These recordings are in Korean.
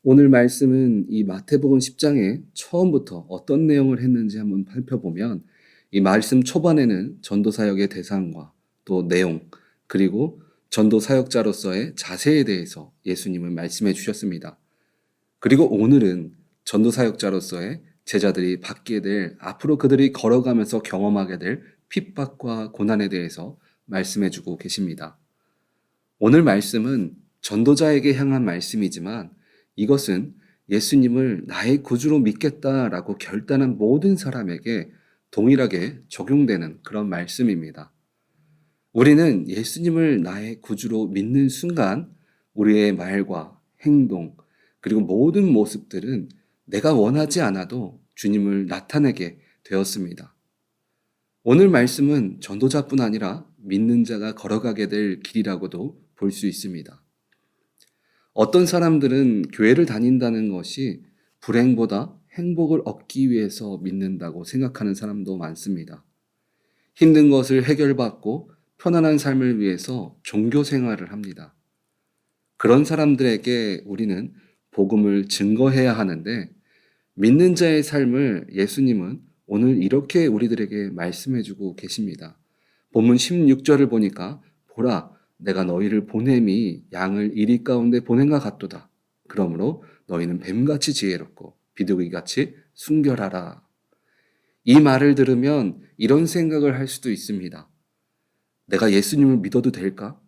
오늘 말씀은 이 마태복음 10장에 처음부터 어떤 내용을 했는지 한번 살펴보면 이 말씀 초반에는 전도 사역의 대상과 또 내용 그리고 전도 사역자로서의 자세에 대해서 예수님은 말씀해 주셨습니다. 그리고 오늘은 전도 사역자로서의 제자들이 받게 될 앞으로 그들이 걸어가면서 경험하게 될 핍박과 고난에 대해서 말씀해 주고 계십니다. 오늘 말씀은 전도자에게 향한 말씀이지만 이것은 예수님을 나의 구주로 믿겠다라고 결단한 모든 사람에게 동일하게 적용되는 그런 말씀입니다. 우리는 예수님을 나의 구주로 믿는 순간 우리의 말과 행동 그리고 모든 모습들은 내가 원하지 않아도 주님을 나타내게 되었습니다. 오늘 말씀은 전도자뿐 아니라 믿는 자가 걸어가게 될 길이라고도 볼 수 있습니다. 어떤 사람들은 교회를 다닌다는 것이 불행보다 행복을 얻기 위해서 믿는다고 생각하는 사람도 많습니다. 힘든 것을 해결받고 편안한 삶을 위해서 종교 생활을 합니다. 그런 사람들에게 우리는 복음을 증거해야 하는데 믿는 자의 삶을 예수님은 오늘 이렇게 우리들에게 말씀해 주고 계십니다. 본문 16절을 보니까 보라 내가 너희를 보냄이 양을 이리 가운데 보냄과 같도다. 그러므로 너희는 뱀같이 지혜롭고 비둘기같이 순결하라. 이 말을 들으면 이런 생각을 할 수도 있습니다. 내가 예수님을 믿어도 될까?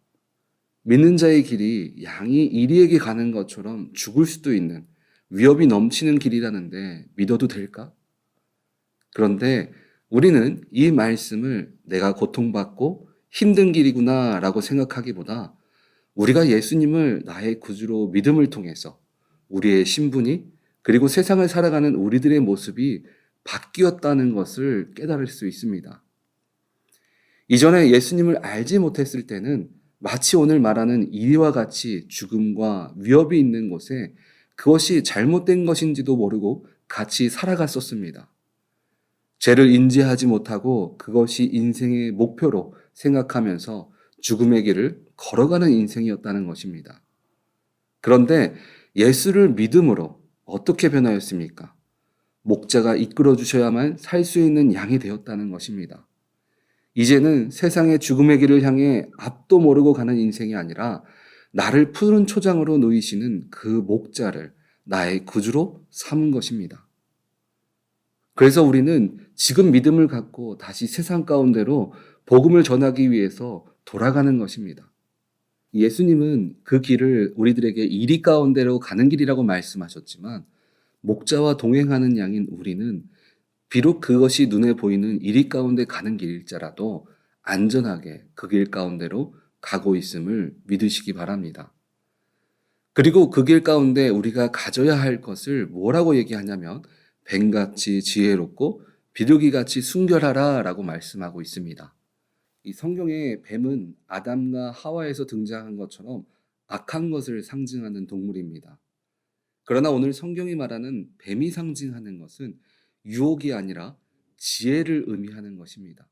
믿는 자의 길이 양이 이리에게 가는 것처럼 죽을 수도 있는 위협이 넘치는 길이라는데 믿어도 될까? 그런데 우리는 이 말씀을 내가 고통받고 힘든 길이구나 라고 생각하기보다 우리가 예수님을 나의 구주로 믿음을 통해서 우리의 신분이 그리고 세상을 살아가는 우리들의 모습이 바뀌었다는 것을 깨달을 수 있습니다. 이전에 예수님을 알지 못했을 때는 마치 오늘 말하는 이와 같이 죽음과 위협이 있는 곳에 그것이 잘못된 것인지도 모르고 같이 살아갔었습니다. 죄를 인지하지 못하고 그것이 인생의 목표로 생각하면서 죽음의 길을 걸어가는 인생이었다는 것입니다. 그런데 예수를 믿음으로 어떻게 변하였습니까? 목자가 이끌어 주셔야만 살 수 있는 양이 되었다는 것입니다. 이제는 세상의 죽음의 길을 향해 앞도 모르고 가는 인생이 아니라 나를 푸른 초장으로 누이시는 그 목자를 나의 구주로 삼은 것입니다. 그래서 우리는 지금 믿음을 갖고 다시 세상 가운데로 복음을 전하기 위해서 돌아가는 것입니다. 예수님은 그 길을 우리들에게 이리 가운데로 가는 길이라고 말씀하셨지만 목자와 동행하는 양인 우리는 비록 그것이 눈에 보이는 이리 가운데 가는 길일지라도 안전하게 그 길 가운데로 가고 있음을 믿으시기 바랍니다. 그리고 그 길 가운데 우리가 가져야 할 것을 뭐라고 얘기하냐면 뱀같이 지혜롭고 비둘기같이 순결하라 라고 말씀하고 있습니다. 이 성경의 뱀은 아담과 하와에서 등장한 것처럼 악한 것을 상징하는 동물입니다. 그러나 오늘 성경이 말하는 뱀이 상징하는 것은 유혹이 아니라 지혜를 의미하는 것입니다.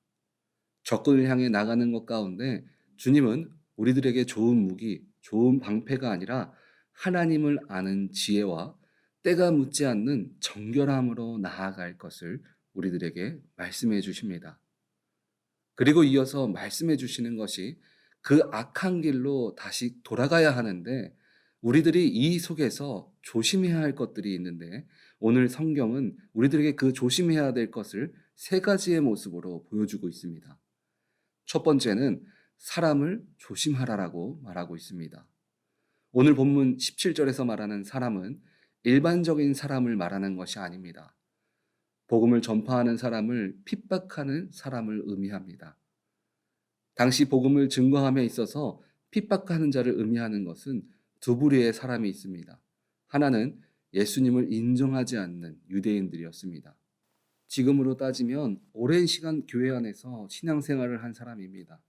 적군을 향해 나가는 것 가운데 주님은 우리들에게 좋은 무기, 좋은 방패가 아니라 하나님을 아는 지혜와 때가 묻지 않는 정결함으로 나아갈 것을 우리들에게 말씀해 주십니다. 그리고 이어서 말씀해 주시는 것이 그 악한 길로 다시 돌아가야 하는데 우리들이 이 속에서 조심해야 할 것들이 있는데 오늘 성경은 우리들에게 그 조심해야 될 것을 세 가지의 모습으로 보여주고 있습니다. 첫 번째는 사람을 조심하라라고 말하고 있습니다. 오늘 본문 17절에서 말하는 사람은 일반적인 사람을 말하는 것이 아닙니다. 복음을 전파하는 사람을 핍박하는 사람을 의미합니다. 당시 복음을 증거함에 있어서 핍박하는 자를 의미하는 것은 두 부류의 사람이 있습니다. 하나는 예수님을 인정하지 않는 유대인들이었습니다. 지금으로 따지면 오랜 시간 교회 안에서 신앙생활을 한 사람입니다.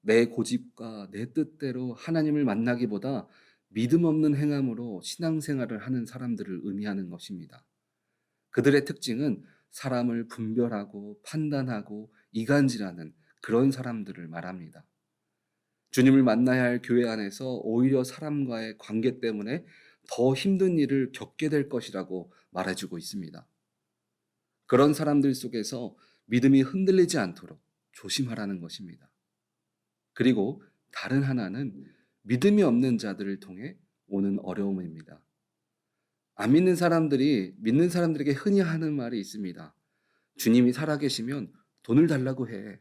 내 고집과 내 뜻대로 하나님을 만나기보다 믿음 없는 행함으로 신앙생활을 하는 사람들을 의미하는 것입니다. 그들의 특징은 사람을 분별하고 판단하고 이간질하는 그런 사람들을 말합니다. 주님을 만나야 할 교회 안에서 오히려 사람과의 관계 때문에 더 힘든 일을 겪게 될 것이라고 말해주고 있습니다. 그런 사람들 속에서 믿음이 흔들리지 않도록 조심하라는 것입니다. 그리고 다른 하나는 믿음이 없는 자들을 통해 오는 어려움입니다. 안 믿는 사람들이 믿는 사람들에게 흔히 하는 말이 있습니다. 주님이 살아계시면 돈을 달라고 해.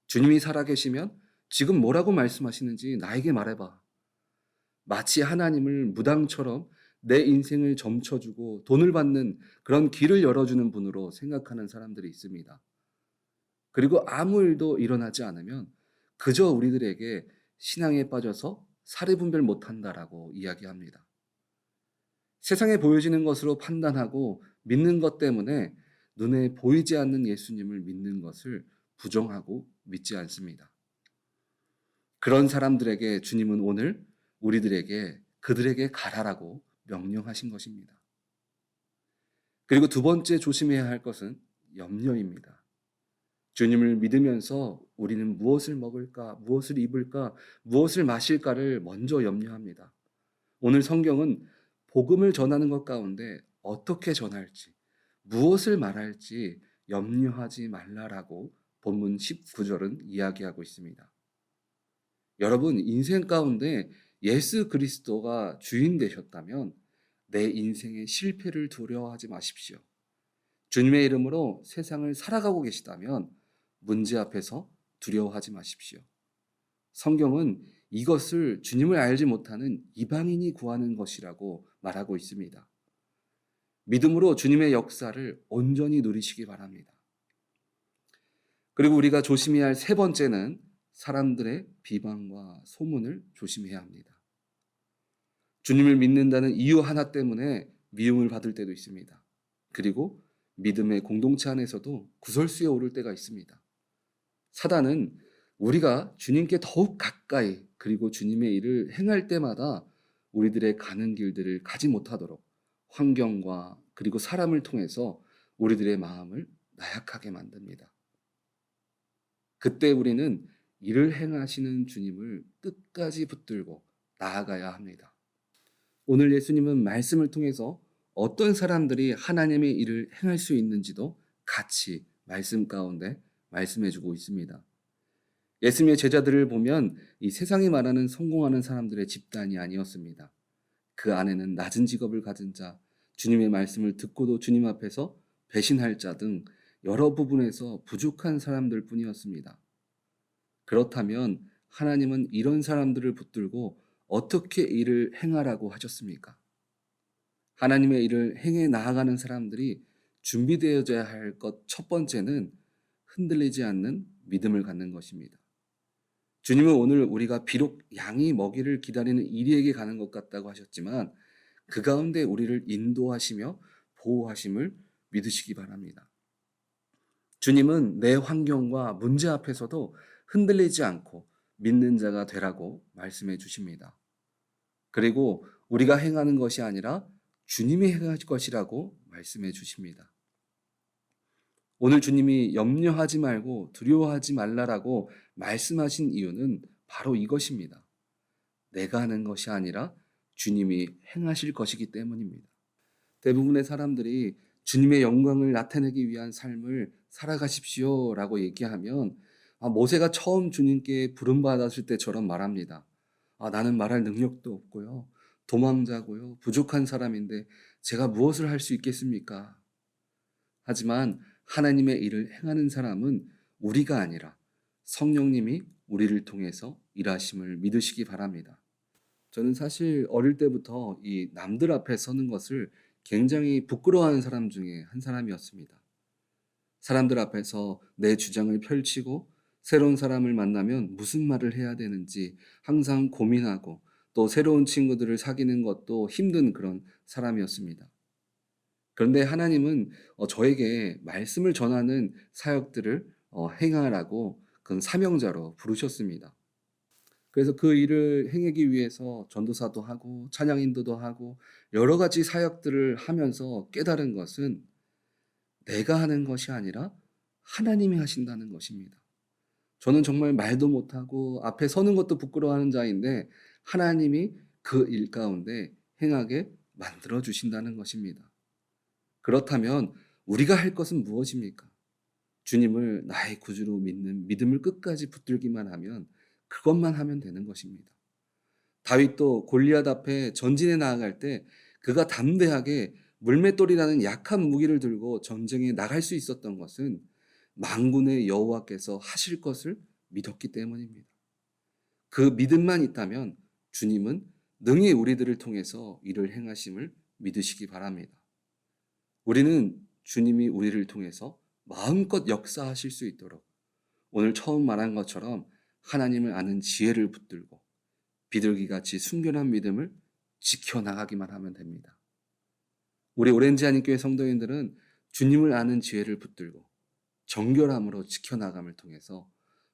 주님이 살아계시면 지금 뭐라고 말씀하시는지 나에게 말해봐. 마치 하나님을 무당처럼 내 인생을 점쳐주고 돈을 받는 그런 길을 열어주는 분으로 생각하는 사람들이 있습니다. 그리고 아무 일도 일어나지 않으면 그저 우리들에게 신앙에 빠져서 사리분별 못한다라고 이야기합니다. 세상에 보여지는 것으로 판단하고 믿는 것 때문에 눈에 보이지 않는 예수님을 믿는 것을 부정하고 믿지 않습니다. 그런 사람들에게 주님은 오늘 우리들에게 그들에게 가라라고 명령하신 것입니다. 그리고 두 번째 조심해야 할 것은 염려입니다. 주님을 믿으면서 우리는 무엇을 먹을까, 무엇을 입을까, 무엇을 마실까를 먼저 염려합니다. 오늘 성경은 복음을 전하는 것 가운데 어떻게 전할지, 무엇을 말할지 염려하지 말라라고 본문 19절은 이야기하고 있습니다. 여러분, 인생 가운데 예수 그리스도가 주인 되셨다면 내 인생의 실패를 두려워하지 마십시오. 주님의 이름으로 세상을 살아가고 계시다면 문제 앞에서 두려워하지 마십시오. 성경은 이것을 주님을 알지 못하는 이방인이 구하는 것이라고 말하고 있습니다. 믿음으로 주님의 역사를 온전히 누리시기 바랍니다. 그리고 우리가 조심해야 할 세 번째는 사람들의 비방과 소문을 조심해야 합니다. 주님을 믿는다는 이유 하나 때문에 미움을 받을 때도 있습니다. 그리고 믿음의 공동체 안에서도 구설수에 오를 때가 있습니다. 사단은 우리가 주님께 더욱 가까이 그리고 주님의 일을 행할 때마다 우리들의 가는 길들을 가지 못하도록 환경과 그리고 사람을 통해서 우리들의 마음을 나약하게 만듭니다. 그때 우리는 일을 행하시는 주님을 끝까지 붙들고 나아가야 합니다. 오늘 예수님은 말씀을 통해서 어떤 사람들이 하나님의 일을 행할 수 있는지도 같이 말씀 가운데 말씀해주고 있습니다. 예수님의 제자들을 보면 이 세상이 말하는 성공하는 사람들의 집단이 아니었습니다. 그 안에는 낮은 직업을 가진 자, 주님의 말씀을 듣고도 주님 앞에서 배신할 자 등 여러 부분에서 부족한 사람들 뿐이었습니다. 그렇다면 하나님은 이런 사람들을 붙들고 어떻게 일을 행하라고 하셨습니까? 하나님의 일을 행해 나아가는 사람들이 준비되어져야 할 것 첫 번째는 흔들리지 않는 믿음을 갖는 것입니다. 주님은 오늘 우리가 비록 양이 먹이를 기다리는 이리에게 가는 것 같다고 하셨지만 그 가운데 우리를 인도하시며 보호하심을 믿으시기 바랍니다. 주님은 내 환경과 문제 앞에서도 흔들리지 않고 믿는 자가 되라고 말씀해 주십니다. 그리고 우리가 행하는 것이 아니라 주님이 행할 것이라고 말씀해 주십니다. 오늘 주님이 염려하지 말고 두려워하지 말라라고 말씀하신 이유는 바로 이것입니다. 내가 하는 것이 아니라 주님이 행하실 것이기 때문입니다. 대부분의 사람들이 주님의 영광을 나타내기 위한 삶을 살아가십시오라고 얘기하면 모세가 처음 주님께 부름받았을 때처럼 말합니다. 나는 말할 능력도 없고요. 도망자고요. 부족한 사람인데 제가 무엇을 할 수 있겠습니까? 하지만 하나님의 일을 행하는 사람은 우리가 아니라 성령님이 우리를 통해서 일하심을 믿으시기 바랍니다. 저는 사실 어릴 때부터 이 남들 앞에 서는 것을 굉장히 부끄러워하는 사람 중에 한 사람이었습니다. 사람들 앞에서 내 주장을 펼치고 새로운 사람을 만나면 무슨 말을 해야 되는지 항상 고민하고 또 새로운 친구들을 사귀는 것도 힘든 그런 사람이었습니다. 그런데 하나님은 저에게 말씀을 전하는 사역들을 행하라고 그런 사명자로 부르셨습니다. 그래서 그 일을 행하기 위해서 전도사도 하고 찬양 인도도 하고 여러 가지 사역들을 하면서 깨달은 것은 내가 하는 것이 아니라 하나님이 하신다는 것입니다. 저는 정말 말도 못하고 앞에 서는 것도 부끄러워하는 자인데 하나님이 그 일 가운데 행하게 만들어 주신다는 것입니다. 그렇다면 우리가 할 것은 무엇입니까? 주님을 나의 구주로 믿는 믿음을 끝까지 붙들기만 하면 그것만 하면 되는 것입니다. 다윗도 골리앗 앞에 전진해 나아갈 때 그가 담대하게 물맷돌이라는 약한 무기를 들고 전쟁에 나갈 수 있었던 것은 만군의 여호와께서 하실 것을 믿었기 때문입니다. 그 믿음만 있다면 주님은 능히 우리들을 통해서 일을 행하심을 믿으시기 바랍니다. 우리는 주님이 우리를 통해서 마음껏 역사하실 수 있도록 오늘 처음 말한 것처럼 하나님을 아는 지혜를 붙들고 비둘기같이 순결한 믿음을 지켜나가기만 하면 됩니다. 우리 오렌지 한인교회 성도님들은 주님을 아는 지혜를 붙들고 정결함으로 지켜나감을 통해서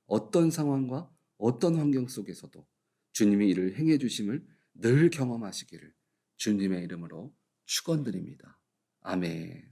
어떤 상황과 어떤 환경 속에서도 주님이 이를 행해 주심을 늘 경험하시기를 주님의 이름으로 축원드립니다. 아멘.